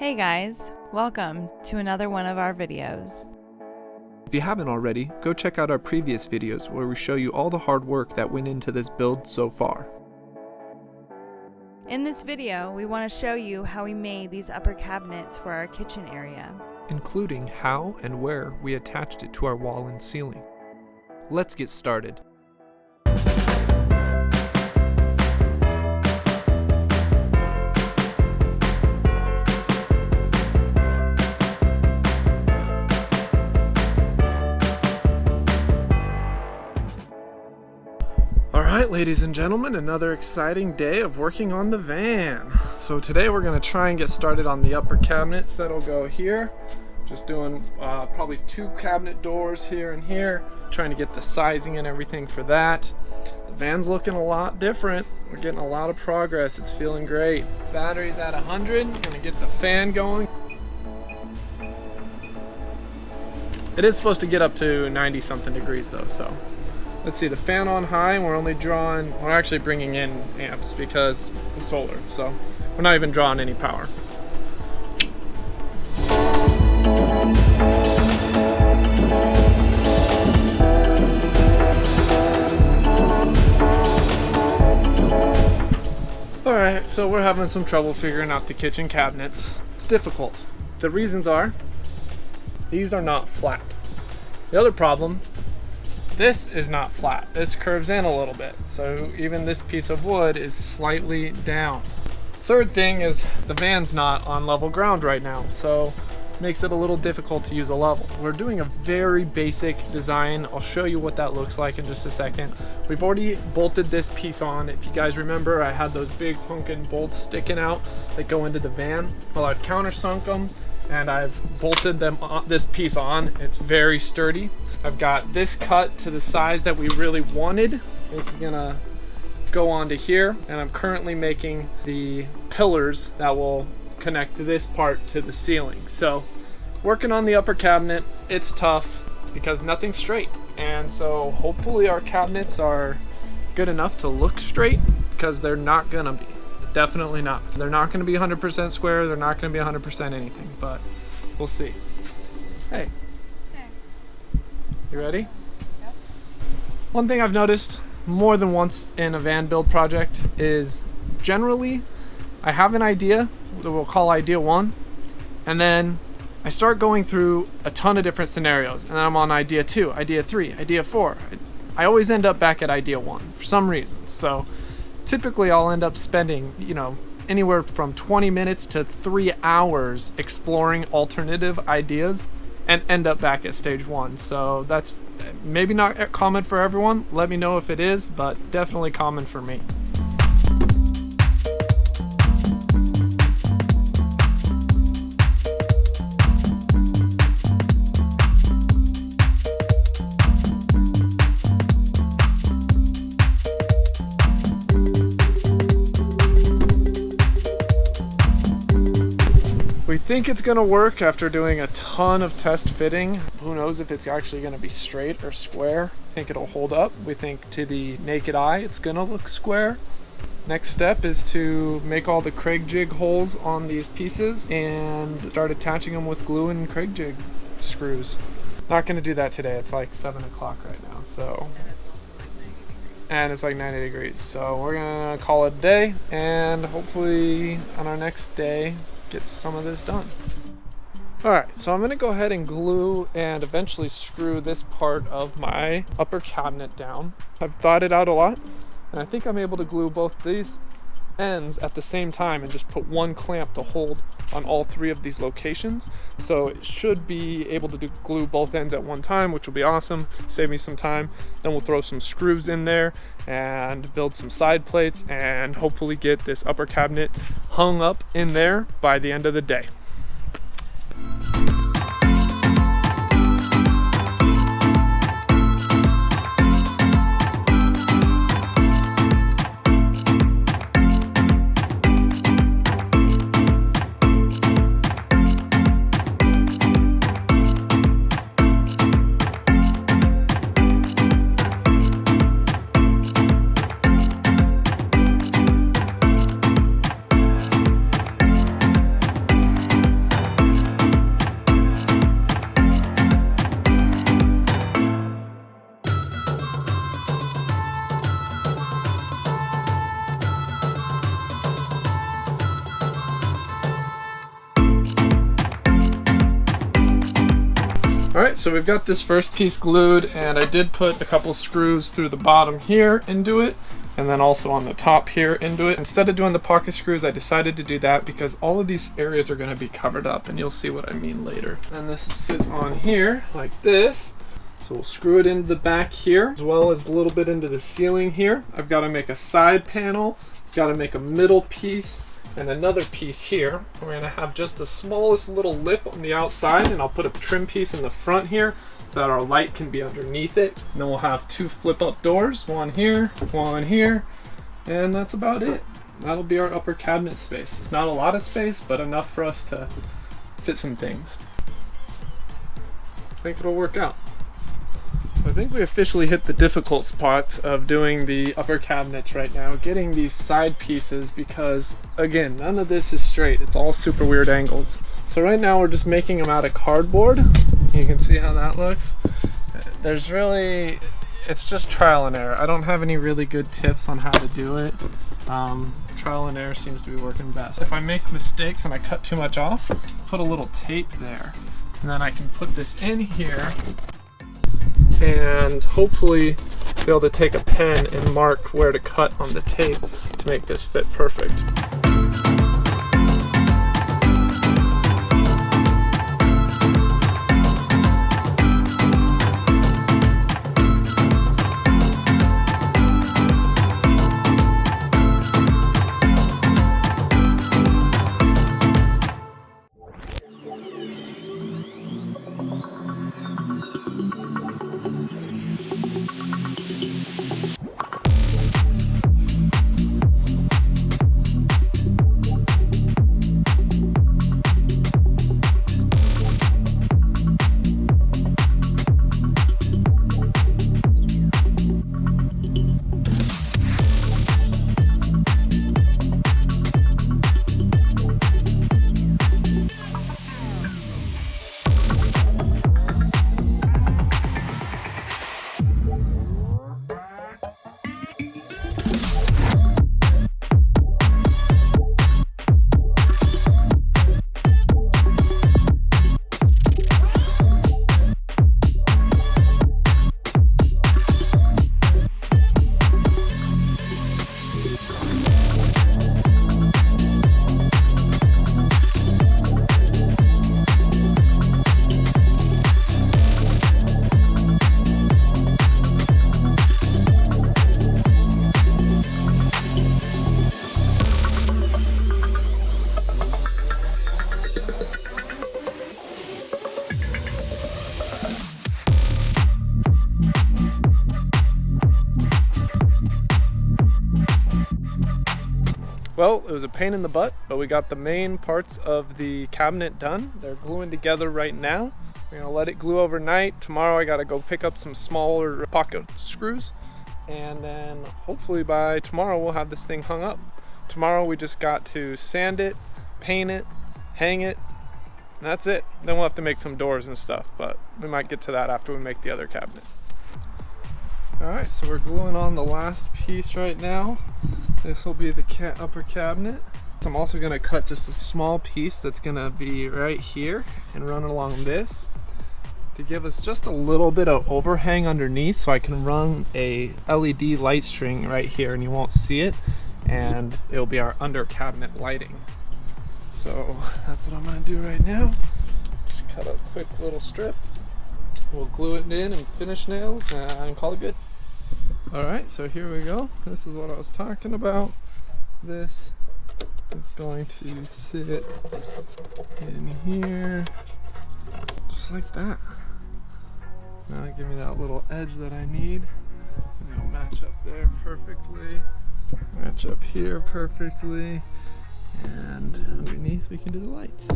Hey guys, welcome to another one of our videos. If you haven't already, go check out our previous videos where we show you all the hard work that went into this build so far. In this video, we want to show you how we made these upper cabinets for our kitchen area, including how and where we attached it to our wall and ceiling. Let's get started. Alright, ladies and gentlemen, another exciting day of working on the van. So today we're going to try and get started on the upper cabinets that'll go here. Just doing probably 2 cabinet doors here and here, trying to get the sizing and everything for that. The van's looking a lot different. We're getting a lot of progress. It's feeling great. Battery's at 100. I'm going to get the fan going. It is supposed to get up to 90 something degrees though, so let's see, the fan on high, and we're actually bringing in amps because it's solar, so we're not even drawing any power. Alright, so we're having some trouble figuring out the kitchen cabinets. It's difficult. The reasons are, these are not flat. The other problem, this is not flat. This curves in a little bit, so even this piece of wood is slightly down. Third thing is the van's not on level ground right now, so it makes it a little difficult to use a level. We're doing a very basic design. I'll show you what that looks like in just a second. We've already bolted this piece on. If you guys remember, I had those big honking bolts sticking out that go into the van. Well, I've countersunk them and I've bolted them on, this piece on. It's very sturdy. I've got this cut to the size that we really wanted. This is gonna go onto here, and I'm currently making the pillars that will connect this part to the ceiling. So working on the upper cabinet, it's tough because nothing's straight, and so hopefully our cabinets are good enough to look straight, because they're not gonna be. Definitely not. They're not gonna be 100% square, they're not gonna be 100% anything, but we'll see. Hey. You ready? Yep. One thing I've noticed more than once in a van build project is generally I have an idea that we'll call idea 1, and then I start going through a ton of different scenarios, and then I'm on idea 2, idea 3, idea 4. I always end up back at idea 1 for some reason. So typically I'll end up spending, anywhere from 20 minutes to 3 hours exploring alternative ideas and end up back at stage 1. So that's maybe not common for everyone. Let me know if it is, but definitely common for me. We think it's gonna work after doing a ton of test fitting. Who knows if it's actually gonna be straight or square. I think it'll hold up. We think to the naked eye it's gonna look square. Next step is to make all the Craig jig holes on these pieces and start attaching them with glue and Craig jig screws. Not gonna do that today. It's like 7 o'clock right now, so. And it's like 90 degrees. So we're gonna call it a day, and hopefully on our next day, get some of this done. Alright, so I'm going to go ahead and glue and eventually screw this part of my upper cabinet down. I've thought it out a lot, and I think I'm able to glue both these ends at the same time and just put one clamp to hold on all 3 of these locations. So it should be able to glue both ends at one time, which will be awesome, save me some time. Then we'll throw some screws in there and build some side plates and hopefully get this upper cabinet hung up in there by the end of the day. Alright, so we've got this first piece glued, and I did put a couple screws through the bottom here into it, and then also on the top here into it. Instead of doing the pocket screws, I decided to do that because all of these areas are going to be covered up, and you'll see what I mean later. And this sits on here like this. So we'll screw it into the back here, as well as a little bit into the ceiling here. I've got to make a side panel, got to make a middle piece, and another piece here. We're going to have just the smallest little lip on the outside, and I'll put a trim piece in the front here so that our light can be underneath it. And then we'll have two flip-up doors, one here, and that's about it. That'll be our upper cabinet space. It's not a lot of space, but enough for us to fit some things. I think it'll work out. I think we officially hit the difficult spots of doing the upper cabinets right now, getting these side pieces, because again, none of this is straight. It's all super weird angles. So right now we're just making them out of cardboard. You can see how that looks. It's just trial and error. I don't have any really good tips on how to do it. Trial and error seems to be working best. If I make mistakes and I cut too much off, put a little tape there. And then I can put this in here and hopefully be able to take a pen and mark where to cut on the tape to make this fit perfect. Well, it was a pain in the butt, but we got the main parts of the cabinet done. They're gluing together right now. We're gonna let it glue overnight. Tomorrow I gotta go pick up some smaller pocket screws, and then hopefully by tomorrow we'll have this thing hung up. Tomorrow we just got to sand it, paint it, hang it, and that's it. Then we'll have to make some doors and stuff, but we might get to that after we make the other cabinet. Alright, so we're gluing on the last piece right now. This will be the upper cabinet. I'm also going to cut just a small piece that's going to be right here and run along this to give us just a little bit of overhang underneath, so I can run a LED light string right here and you won't see it, and it'll be our under cabinet lighting. So that's what I'm going to do right now. Just cut a quick little strip. We'll glue it in and finish nails and call it good. Alright, so here we go. This is what I was talking about. This is going to sit in here, just like that. Now give me that little edge that I need. And it'll match up there perfectly, match up here perfectly, and underneath we can do the lights.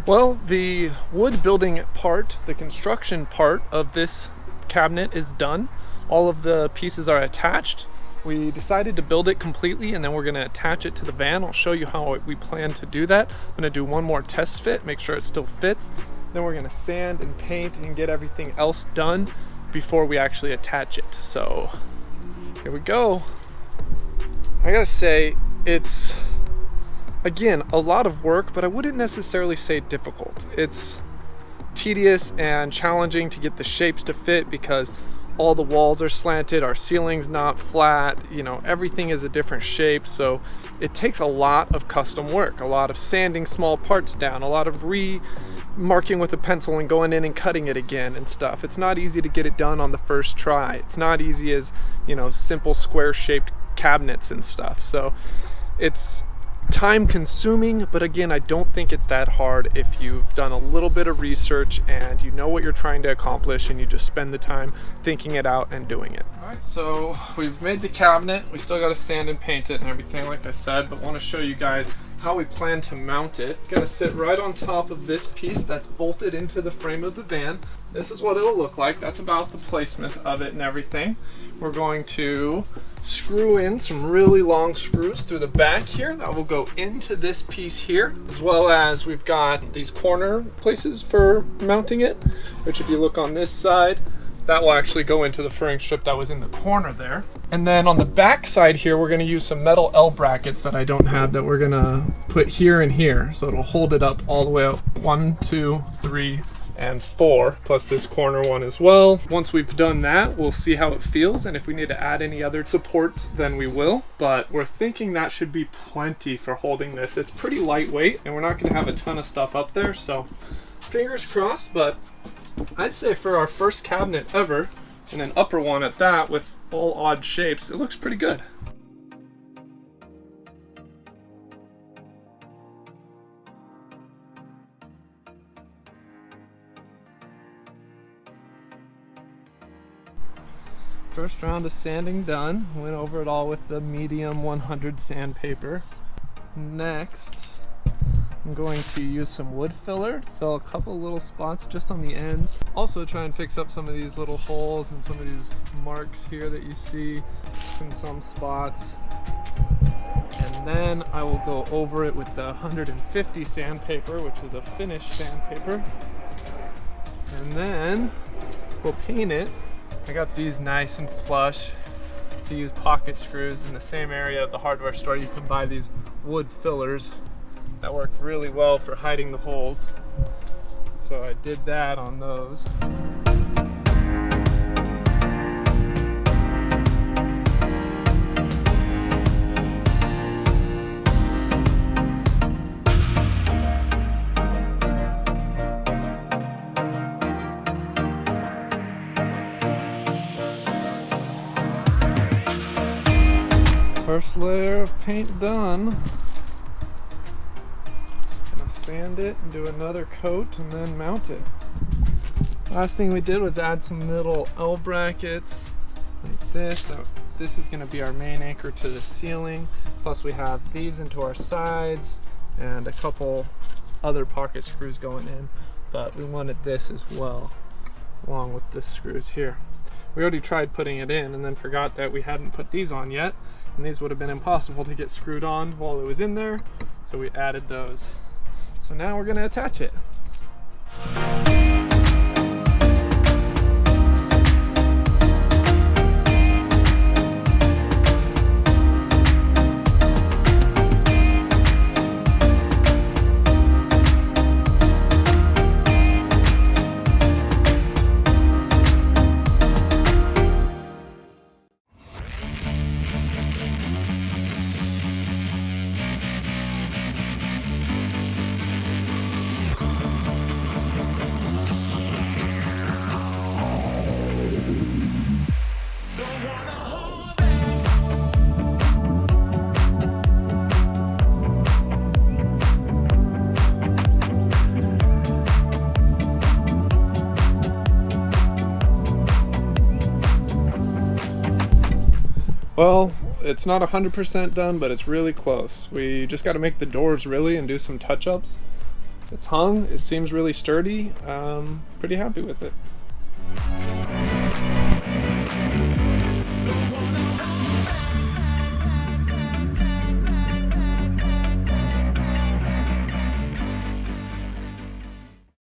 Well, the wood building part, the construction part of this cabinet is done. All of the pieces are attached. We decided to build it completely and then we're gonna attach it to the van. I'll show you how we plan to do that. I'm gonna do one more test fit, make sure it still fits. Then we're gonna sand and paint and get everything else done before we actually attach it. So here we go. I gotta say, it's, again, a lot of work, but I wouldn't necessarily say difficult. It's tedious and challenging to get the shapes to fit because all the walls are slanted, our ceiling's not flat, you know, everything is a different shape. So it takes a lot of custom work, a lot of sanding small parts down, a lot of marking with a pencil and going in and cutting it again and stuff. It's not easy to get it done on the first try. It's not easy as, you know, simple square shaped cabinets and stuff. So it's time consuming, but again, I don't think it's that hard if you've done a little bit of research and you know what you're trying to accomplish and you just spend the time thinking it out and doing it. All right, so we've made the cabinet. We still got to sand and paint it and everything like I said, but want to show you guys how we plan to mount it. It's gonna sit right on top of this piece that's bolted into the frame of the van. This is what it'll look like. That's about the placement of it and everything. We're going to screw in some really long screws through the back here that will go into this piece here, as well as we've got these corner places for mounting it, which if you look on this side, that will actually go into the furring strip that was in the corner there. And then on the back side here, we're gonna use some metal L brackets that I don't have that we're gonna put here and here. So it'll hold it up all the way up 1, 2, 3, and 4, plus this corner one as well. Once we've done that, we'll see how it feels. And if we need to add any other supports, then we will. But we're thinking that should be plenty for holding this. It's pretty lightweight and we're not gonna have a ton of stuff up there. So fingers crossed, but I'd say for our first cabinet ever, and an upper one at that with all odd shapes, it looks pretty good. First round of sanding done. Went over it all with the medium 100 sandpaper. Next, I'm going to use some wood filler, fill a couple little spots just on the ends. Also try and fix up some of these little holes and some of these marks here that you see in some spots. And then I will go over it with the 150 sandpaper, which is a finished sandpaper. And then we'll paint it. I got these nice and flush. To use pocket screws in the same area of the hardware store, you can buy these wood fillers that work really well for hiding the holes. So I did that on those. First layer of paint done. Gonna sand it and do another coat and then mount it. Last thing we did was add some little L brackets like this. This is gonna be our main anchor to the ceiling. Plus we have these into our sides and a couple other pocket screws going in, but we wanted this as well, along with the screws here. We already tried putting it in and then forgot that we hadn't put these on yet, and these would have been impossible to get screwed on while it was in there, so we added those. So now we're gonna attach it. Well, it's not 100% done, but it's really close. We just got to make the doors really and do some touch-ups. It's hung, it seems really sturdy. Pretty happy with it.